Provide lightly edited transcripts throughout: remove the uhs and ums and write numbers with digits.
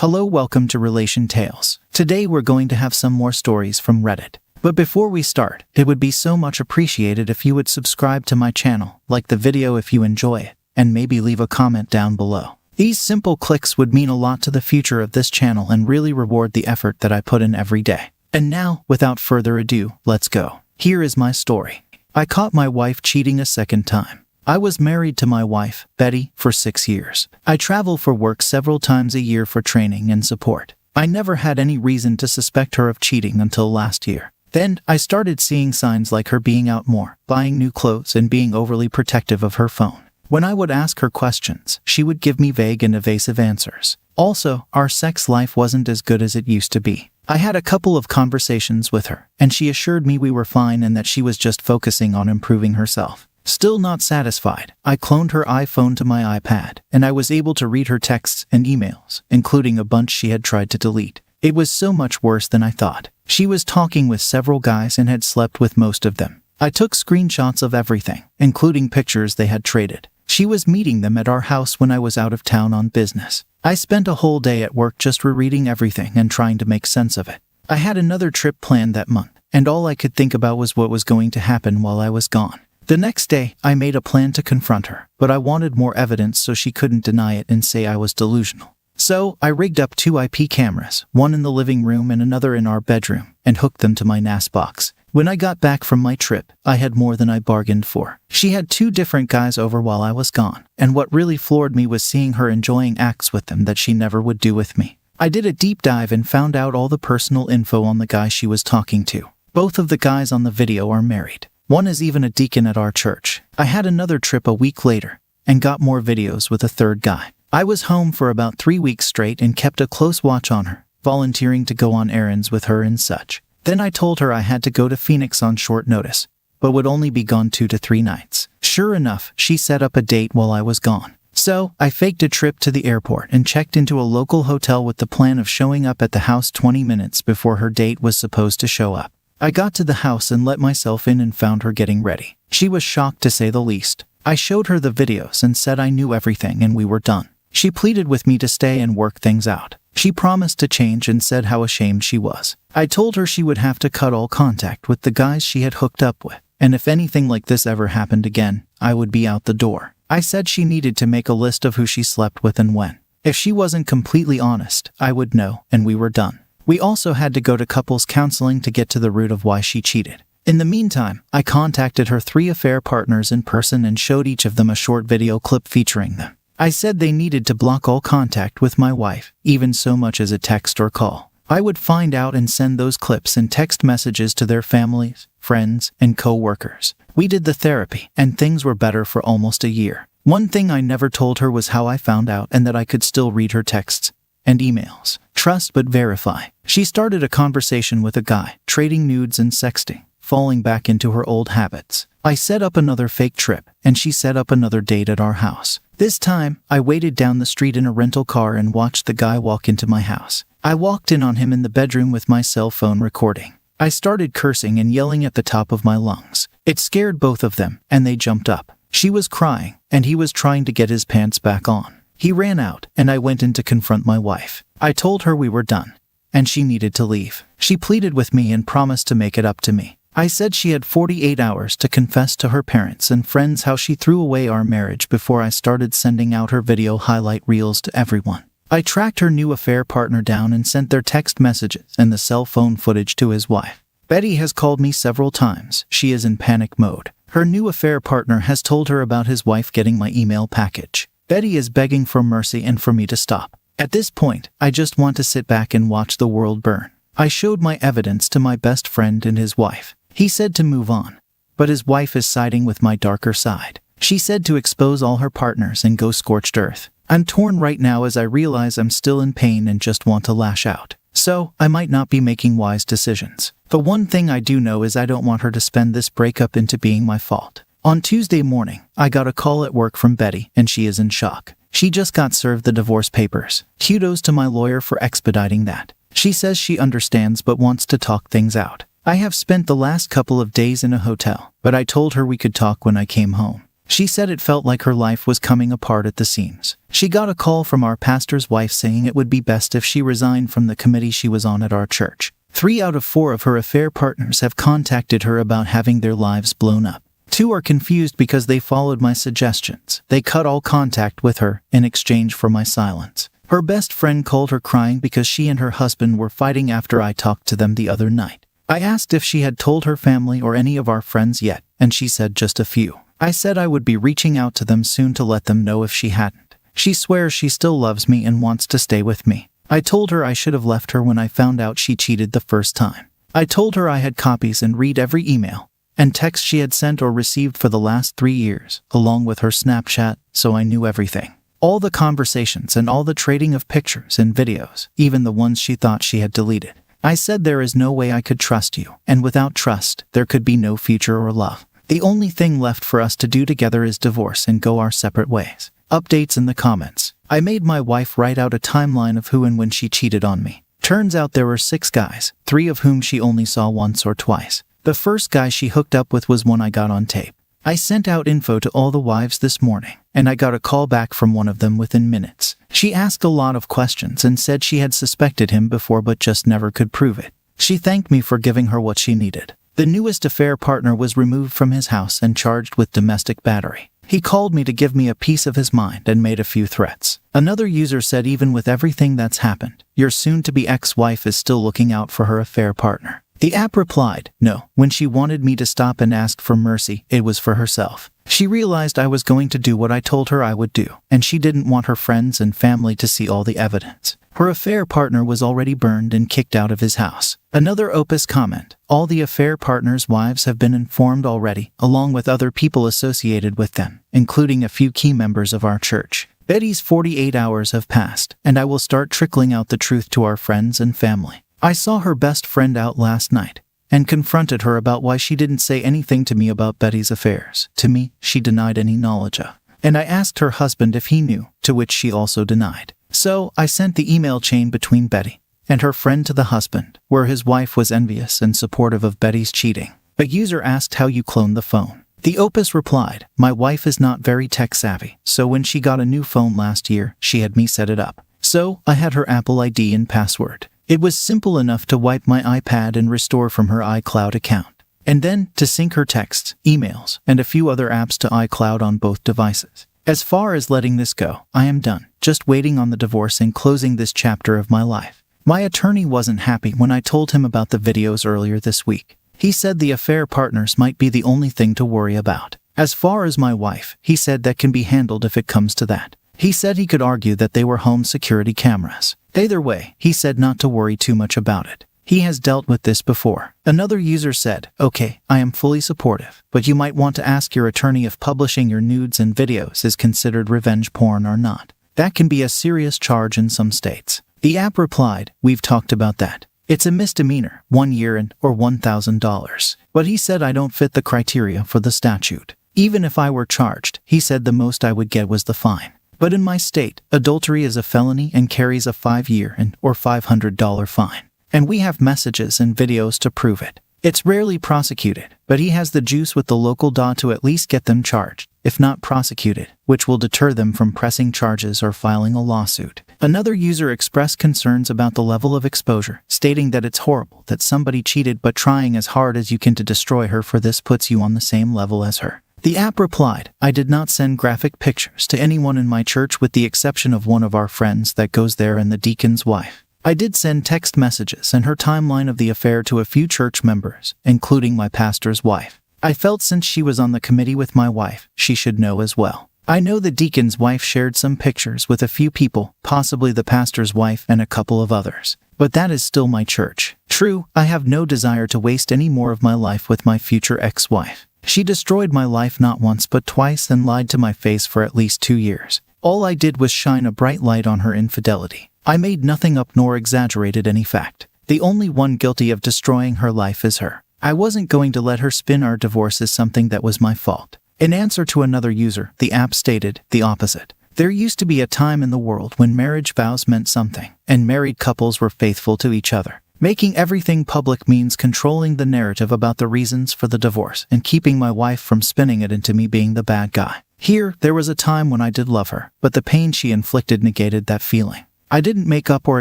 Hello, welcome to Relation Tales. Today we're going to have some more stories from Reddit. But before we start, it would be so much appreciated if you would subscribe to my channel, like the video if you enjoy it, and maybe leave a comment down below. These simple clicks would mean a lot to the future of this channel and really reward the effort that I put in every day. And now, without further ado, let's go. Here is my story. I caught my wife cheating a second time. I was married to my wife, Betty, for 6 years. I travel for work several times a year for training and support. I never had any reason to suspect her of cheating until last year. Then, I started seeing signs like her being out more, buying new clothes, and being overly protective of her phone. When I would ask her questions, she would give me vague and evasive answers. Also, our sex life wasn't as good as it used to be. I had a couple of conversations with her, and she assured me we were fine and that she was just focusing on improving herself. Still not satisfied, I cloned her iPhone to my iPad, and I was able to read her texts and emails, including a bunch she had tried to delete. It was so much worse than I thought. She was talking with several guys and had slept with most of them. I took screenshots of everything, including pictures they had traded. She was meeting them at our house when I was out of town on business. I spent a whole day at work just rereading everything and trying to make sense of it. I had another trip planned that month, and all I could think about was what was going to happen while I was gone. The next day, I made a plan to confront her, but I wanted more evidence so she couldn't deny it and say I was delusional. So, I rigged up 2 IP cameras, one in the living room and another in our bedroom, and hooked them to my NAS box. When I got back from my trip, I had more than I bargained for. She had 2 different guys over while I was gone, and what really floored me was seeing her enjoying acts with them that she never would do with me. I did a deep dive and found out all the personal info on the guy she was talking to. Both of the guys on the video are married. One is even a deacon at our church. I had another trip a week later, and got more videos with a third guy. I was home for about 3 weeks straight and kept a close watch on her, volunteering to go on errands with her and such. Then I told her I had to go to Phoenix on short notice, but would only be gone 2 to 3 nights. Sure enough, she set up a date while I was gone. So, I faked a trip to the airport and checked into a local hotel with the plan of showing up at the house 20 minutes before her date was supposed to show up. I got to the house and let myself in and found her getting ready. She was shocked to say the least. I showed her the videos and said I knew everything and we were done. She pleaded with me to stay and work things out. She promised to change and said how ashamed she was. I told her she would have to cut all contact with the guys she had hooked up with, and if anything like this ever happened again, I would be out the door. I said she needed to make a list of who she slept with and when. If she wasn't completely honest, I would know, and we were done. We also had to go to couples counseling to get to the root of why she cheated. In the meantime, I contacted her 3 affair partners in person and showed each of them a short video clip featuring them. I said they needed to block all contact with my wife, even so much as a text or call. I would find out and send those clips and text messages to their families, friends, and co-workers. We did the therapy, and things were better for almost a year. One thing I never told her was how I found out and that I could still read her texts and emails. Trust but verify. She started a conversation with a guy, trading nudes and sexting, falling back into her old habits. I set up another fake trip, and she set up another date at our house. This time, I waited down the street in a rental car and watched the guy walk into my house. I walked in on him in the bedroom with my cell phone recording. I started cursing and yelling at the top of my lungs. It scared both of them, and they jumped up. She was crying, and he was trying to get his pants back on. He ran out, and I went in to confront my wife. I told her we were done, and she needed to leave. She pleaded with me and promised to make it up to me. I said she had 48 hours to confess to her parents and friends how she threw away our marriage before I started sending out her video highlight reels to everyone. I tracked her new affair partner down and sent their text messages and the cell phone footage to his wife. Betty has called me several times. She is in panic mode. Her new affair partner has told her about his wife getting my email package. Betty is begging for mercy and for me to stop. At this point, I just want to sit back and watch the world burn. I showed my evidence to my best friend and his wife. He said to move on, but his wife is siding with my darker side. She said to expose all her partners and go scorched earth. I'm torn right now as I realize I'm still in pain and just want to lash out. So, I might not be making wise decisions. The one thing I do know is I don't want her to spend this breakup into being my fault. On Tuesday morning, I got a call at work from Betty, and she is in shock. She just got served the divorce papers. Kudos to my lawyer for expediting that. She says she understands but wants to talk things out. I have spent the last couple of days in a hotel, but I told her we could talk when I came home. She said it felt like her life was coming apart at the seams. She got a call from our pastor's wife saying it would be best if she resigned from the committee she was on at our church. 3 out of 4 of her affair partners have contacted her about having their lives blown up. 2 are confused because they followed my suggestions. They cut all contact with her in exchange for my silence. Her best friend called her crying because she and her husband were fighting after I talked to them the other night. I asked if she had told her family or any of our friends yet, and she said just a few. I said I would be reaching out to them soon to let them know if she hadn't. She swears she still loves me and wants to stay with me. I told her I should have left her when I found out she cheated the first time. I told her I had copies and read every email and text she had sent or received for the last 3 years, along with her Snapchat, so I knew everything. All the conversations and all the trading of pictures and videos, even the ones she thought she had deleted. I said there is no way I could trust you, and without trust, there could be no future or love. The only thing left for us to do together is divorce and go our separate ways. Updates in the comments. I made my wife write out a timeline of who and when she cheated on me. Turns out there were 6 guys, 3 of whom she only saw once or twice. The first guy she hooked up with was one I got on tape. I sent out info to all the wives this morning, and I got a call back from one of them within minutes. She asked a lot of questions and said she had suspected him before but just never could prove it. She thanked me for giving her what she needed. The newest affair partner was removed from his house and charged with domestic battery. He called me to give me a piece of his mind and made a few threats. Another user said even with everything that's happened, your soon-to-be ex-wife is still looking out for her affair partner. The app replied, no, when she wanted me to stop and ask for mercy, it was for herself. She realized I was going to do what I told her I would do, and she didn't want her friends and family to see all the evidence. Her affair partner was already burned and kicked out of his house. Another Opus comment, all the affair partners' wives have been informed already, along with other people associated with them, including a few key members of our church. Betty's 48 hours have passed, and I will start trickling out the truth to our friends and family. I saw her best friend out last night and confronted her about why she didn't say anything to me about Betty's affairs. To me, she denied any knowledge of. And I asked her husband if he knew, to which she also denied. So, I sent the email chain between Betty and her friend to the husband, where his wife was envious and supportive of Betty's cheating. A user asked how you cloned the phone. The Opus replied, my wife is not very tech-savvy, so when she got a new phone last year, she had me set it up. So, I had her Apple ID and password. It was simple enough to wipe my iPad and restore from her iCloud account, and then to sync her texts, emails, and a few other apps to iCloud on both devices. As far as letting this go, I am done, just waiting on the divorce and closing this chapter of my life. My attorney wasn't happy when I told him about the videos earlier this week. He said the affair partners might be the only thing to worry about. As far as my wife, he said that can be handled if it comes to that. He said he could argue that they were home security cameras. Either way, he said not to worry too much about it. He has dealt with this before. Another user said, okay, I am fully supportive, but you might want to ask your attorney if publishing your nudes and videos is considered revenge porn or not. That can be a serious charge in some states. The app replied, we've talked about that. It's a misdemeanor, 1 year and or $1,000. But he said I don't fit the criteria for the statute. Even if I were charged, he said the most I would get was the fine. But in my state, adultery is a felony and carries a 5-year and or $500 fine. And we have messages and videos to prove it. It's rarely prosecuted, but he has the juice with the local law to at least get them charged, if not prosecuted, which will deter them from pressing charges or filing a lawsuit. Another user expressed concerns about the level of exposure, stating that it's horrible that somebody cheated but trying as hard as you can to destroy her for this puts you on the same level as her. The app replied, I did not send graphic pictures to anyone in my church with the exception of one of our friends that goes there and the deacon's wife. I did send text messages and her timeline of the affair to a few church members, including my pastor's wife. I felt since she was on the committee with my wife, she should know as well. I know the deacon's wife shared some pictures with a few people, possibly the pastor's wife and a couple of others. But that is still my church. True, I have no desire to waste any more of my life with my future ex-wife. She destroyed my life not once but twice and lied to my face for at least 2 years. All I did was shine a bright light on her infidelity. I made nothing up nor exaggerated any fact. The only one guilty of destroying her life is her. I wasn't going to let her spin our divorce as something that was my fault. In answer to another user, the app stated the opposite. There used to be a time in the world when marriage vows meant something, and married couples were faithful to each other. Making everything public means controlling the narrative about the reasons for the divorce and keeping my wife from spinning it into me being the bad guy. Here, there was a time when I did love her, but the pain she inflicted negated that feeling. I didn't make up or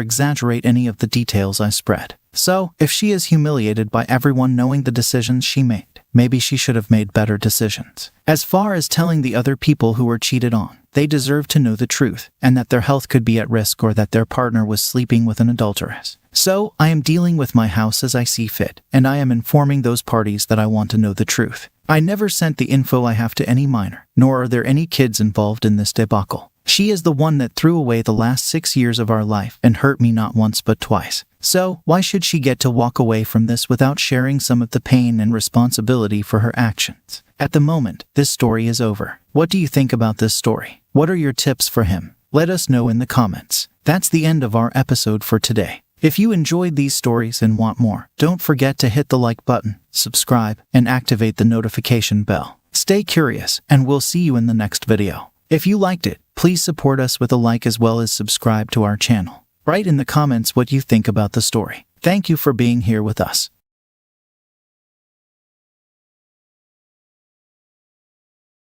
exaggerate any of the details I spread. So, if she is humiliated by everyone knowing the decisions she made, maybe she should have made better decisions. As far as telling the other people who were cheated on, they deserve to know the truth, and that their health could be at risk or that their partner was sleeping with an adulteress. So, I am dealing with my house as I see fit, and I am informing those parties that I want to know the truth. I never sent the info I have to any minor, nor are there any kids involved in this debacle. She is the one that threw away the last 6 years of our life and hurt me not once but twice. So, why should she get to walk away from this without sharing some of the pain and responsibility for her actions? At the moment, this story is over. What do you think about this story? What are your tips for him? Let us know in the comments. That's the end of our episode for today. If you enjoyed these stories and want more, don't forget to hit the like button, subscribe, and activate the notification bell. Stay curious, and we'll see you in the next video. If you liked it, please support us with a like as well as subscribe to our channel. Write in the comments what you think about the story. Thank you for being here with us.